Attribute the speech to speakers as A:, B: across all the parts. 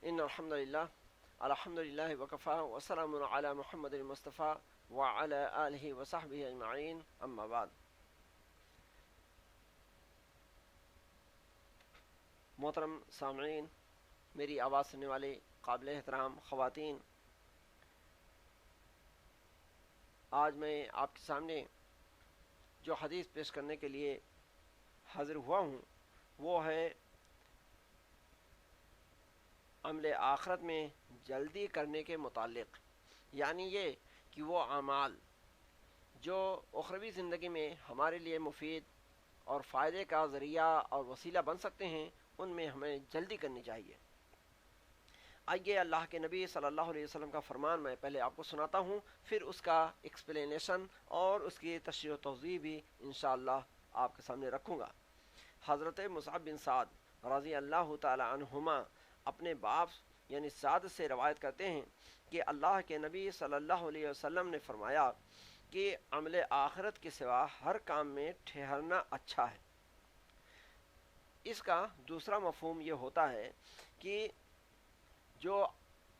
A: ان الحمد للہ وکفا وسلام علی محمد المصطفیٰ وعلی آلہ وصحبہ اجمعین اما بعد۔ محترم سامعین، میری آواز سننے والے قابل احترام خواتین، آج میں آپ کے سامنے جو حدیث پیش کرنے کے لیے حاضر ہوا ہوں وہ ہے عمل آخرت میں جلدی کرنے کے متعلق، یعنی یہ کہ وہ اعمال جو اخروی زندگی میں ہمارے لیے مفید اور فائدے کا ذریعہ اور وسیلہ بن سکتے ہیں ان میں ہمیں جلدی کرنی چاہیے۔ آئیے اللہ کے نبی صلی اللہ علیہ وسلم کا فرمان میں پہلے آپ کو سناتا ہوں، پھر اس کا ایکسپلینیشن اور اس کی تشریح و توضیح بھی انشاءاللہ آپ کے سامنے رکھوں گا۔ حضرت مصعب بن سعد رضی اللہ تعالی عنہما اپنے باپ یعنی سعد سے روایت کرتے ہیں کہ اللہ کے نبی صلی اللہ علیہ وسلم نے فرمایا کہ عمل آخرت کے سوا ہر کام میں ٹھہرنا اچھا ہے۔ اس کا دوسرا مفہوم یہ ہوتا ہے کہ جو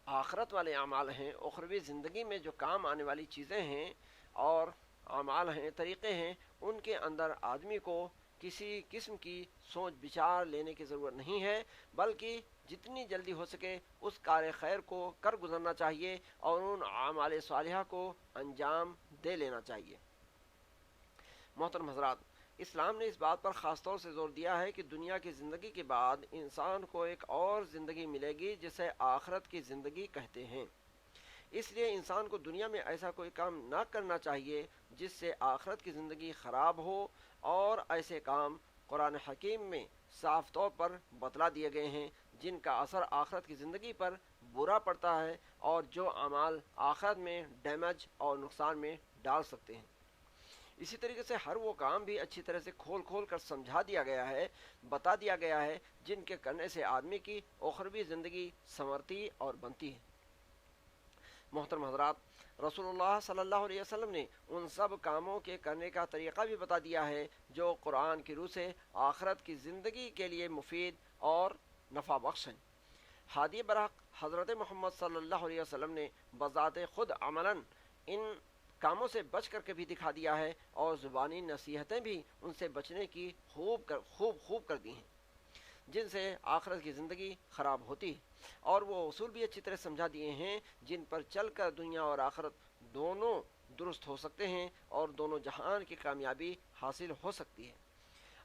A: آخرت والے اعمال ہیں، اخروی زندگی میں جو کام آنے والی چیزیں ہیں اور اعمال ہیں، طریقے ہیں، ان کے اندر آدمی کو کسی قسم کی سوچ بچار لینے کی ضرورت نہیں ہے، بلکہ جتنی جلدی ہو سکے اس کار خیر کو کر گزرنا چاہیے اور ان اعمال صالحہ کو انجام دے لینا چاہیے۔ محترم حضرات، اسلام نے اس بات پر خاص طور سے زور دیا ہے کہ دنیا کی زندگی کے بعد انسان کو ایک اور زندگی ملے گی جسے آخرت کی زندگی کہتے ہیں۔ اس لیے انسان کو دنیا میں ایسا کوئی کام نہ کرنا چاہیے جس سے آخرت کی زندگی خراب ہو، اور ایسے کام قرآن حکیم میں صاف طور پر بتلا دیے گئے ہیں جن کا اثر آخرت کی زندگی پر برا پڑتا ہے اور جو اعمال آخرت میں ڈیمیج اور نقصان میں ڈال سکتے ہیں۔ اسی طریقے سے ہر وہ کام بھی اچھی طرح سے کھول کر سمجھا دیا گیا ہے، بتا دیا گیا ہے جن کے کرنے سے آدمی کی اخروی زندگی سنورتی اور بنتی ہے۔ محترم حضرات، رسول اللہ صلی اللہ علیہ وسلم نے ان سب کاموں کے کرنے کا طریقہ بھی بتا دیا ہے جو قرآن کی روح سے آخرت کی زندگی کے لیے مفید اور نفع بخش ہیں۔ ہادی برحق حضرت محمد صلی اللہ علیہ وسلم نے بذات خود عملاً ان کاموں سے بچ کر کے بھی دکھا دیا ہے اور زبانی نصیحتیں بھی ان سے بچنے کی خوب کر دی ہیں جن سے آخرت کی زندگی خراب ہوتی ہے، اور وہ اصول بھی اچھی طرح سمجھا دیے ہیں جن پر چل کر دنیا اور آخرت دونوں درست ہو سکتے ہیں اور دونوں جہان کی کامیابی حاصل ہو سکتی ہے۔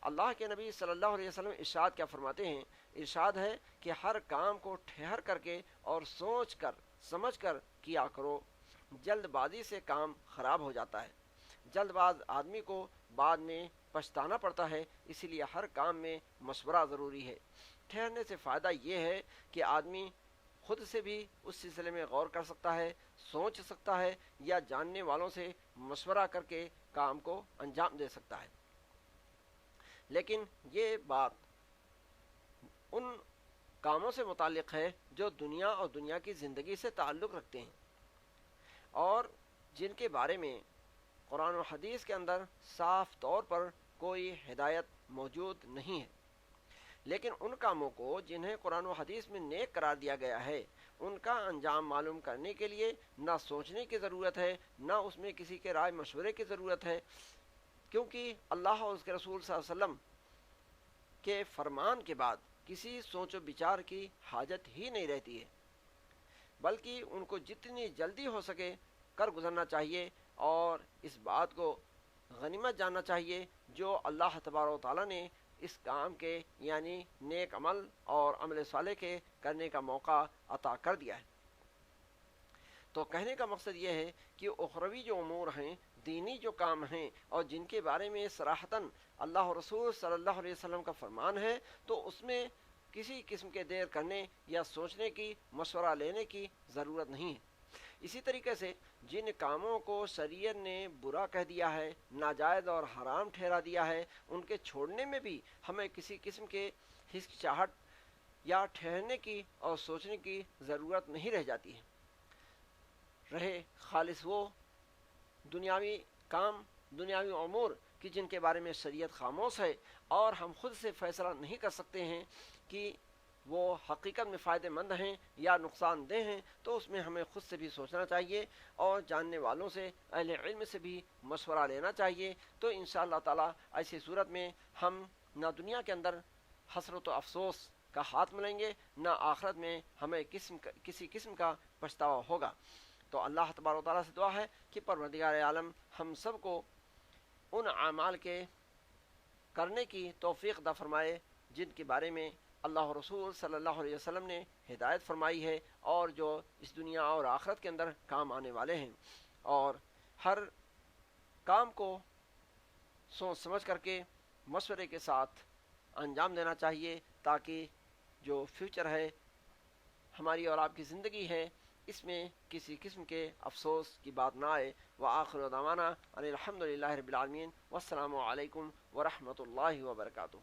A: اللہ کے نبی صلی اللہ علیہ وسلم ارشاد کیا فرماتے ہیں؟ ارشاد ہے کہ ہر کام کو ٹھہر کر کے اور سوچ کر سمجھ کر کیا کرو، جلد بازی سے کام خراب ہو جاتا ہے۔ جلد باز آدمی کو بعد میں پچھتانا پڑتا ہے، اسی لیے ہر کام میں مشورہ ضروری ہے۔ ٹھہرنے سے فائدہ یہ ہے کہ آدمی خود سے بھی اس سلسلے میں غور کر سکتا ہے، سوچ سکتا ہے، یا جاننے والوں سے مشورہ کر کے کام کو انجام دے سکتا ہے۔ لیکن یہ بات ان کاموں سے متعلق ہے جو دنیا اور دنیا کی زندگی سے تعلق رکھتے ہیں اور جن کے بارے میں قرآن و حدیث کے اندر صاف طور پر کوئی ہدایت موجود نہیں ہے۔ لیکن ان کاموں کو جنہیں قرآن و حدیث میں نیک قرار دیا گیا ہے، ان کا انجام معلوم کرنے کے لیے نہ سوچنے کی ضرورت ہے، نہ اس میں کسی کے رائے مشورے کی ضرورت ہے، کیونکہ اللہ اور اس کے رسول صلی اللہ علیہ وسلم کے فرمان کے بعد کسی سوچ و بچار کی حاجت ہی نہیں رہتی ہے، بلکہ ان کو جتنی جلدی ہو سکے کر گزرنا چاہیے اور اس بات کو غنیمت جاننا چاہیے جو اللہ تبارک و تعالیٰ نے اس کام کے یعنی نیک عمل اور عمل صالح کے کرنے کا موقع عطا کر دیا ہے۔ تو کہنے کا مقصد یہ ہے کہ اخروی جو امور ہیں، دینی جو کام ہیں اور جن کے بارے میں صراحتاً اللہ اور رسول صلی اللہ علیہ وسلم کا فرمان ہے، تو اس میں کسی قسم کے دیر کرنے یا سوچنے کی، مشورہ لینے کی ضرورت نہیں ہے۔ اسی طریقے سے جن کاموں کو شریعت نے برا کہہ دیا ہے، ناجائز اور حرام ٹھہرا دیا ہے، ان کے چھوڑنے میں بھی ہمیں کسی قسم کے ہچکچاہٹ یا ٹھہرنے کی اور سوچنے کی ضرورت نہیں رہ جاتی ہے۔ رہے خالص وہ دنیاوی کام، دنیاوی امور کہ جن کے بارے میں شریعت خاموش ہے اور ہم خود سے فیصلہ نہیں کر سکتے ہیں کہ وہ حقیقت میں فائدہ مند ہیں یا نقصان دہ ہیں، تو اس میں ہمیں خود سے بھی سوچنا چاہیے اور جاننے والوں سے، اہل علم سے بھی مشورہ لینا چاہیے۔ تو انشاءاللہ تعالی ایسی صورت میں ہم نہ دنیا کے اندر حسرت و افسوس کا ہاتھ ملیں گے، نہ آخرت میں ہمیں کسی قسم کا پچھتاوا ہوگا۔ تو اللہ تبارک و تعالیٰ سے دعا ہے کہ پروردگار عالم ہم سب کو ان اعمال کے کرنے کی توفیق عطا فرمائے جن کے بارے میں اللہ رسول صلی اللہ علیہ وسلم نے ہدایت فرمائی ہے، اور جو اس دنیا اور آخرت کے اندر کام آنے والے ہیں، اور ہر کام کو سوچ سمجھ کر کے مشورے کے ساتھ انجام دینا چاہیے، تاکہ جو فیوچر ہے، ہماری اور آپ کی زندگی ہے، اس میں کسی قسم کے افسوس کی بات نہ آئے۔ وآخر دعوانا ان الحمد للہ رب العالمین، والسلام علیکم ورحمۃ اللہ وبرکاتہ۔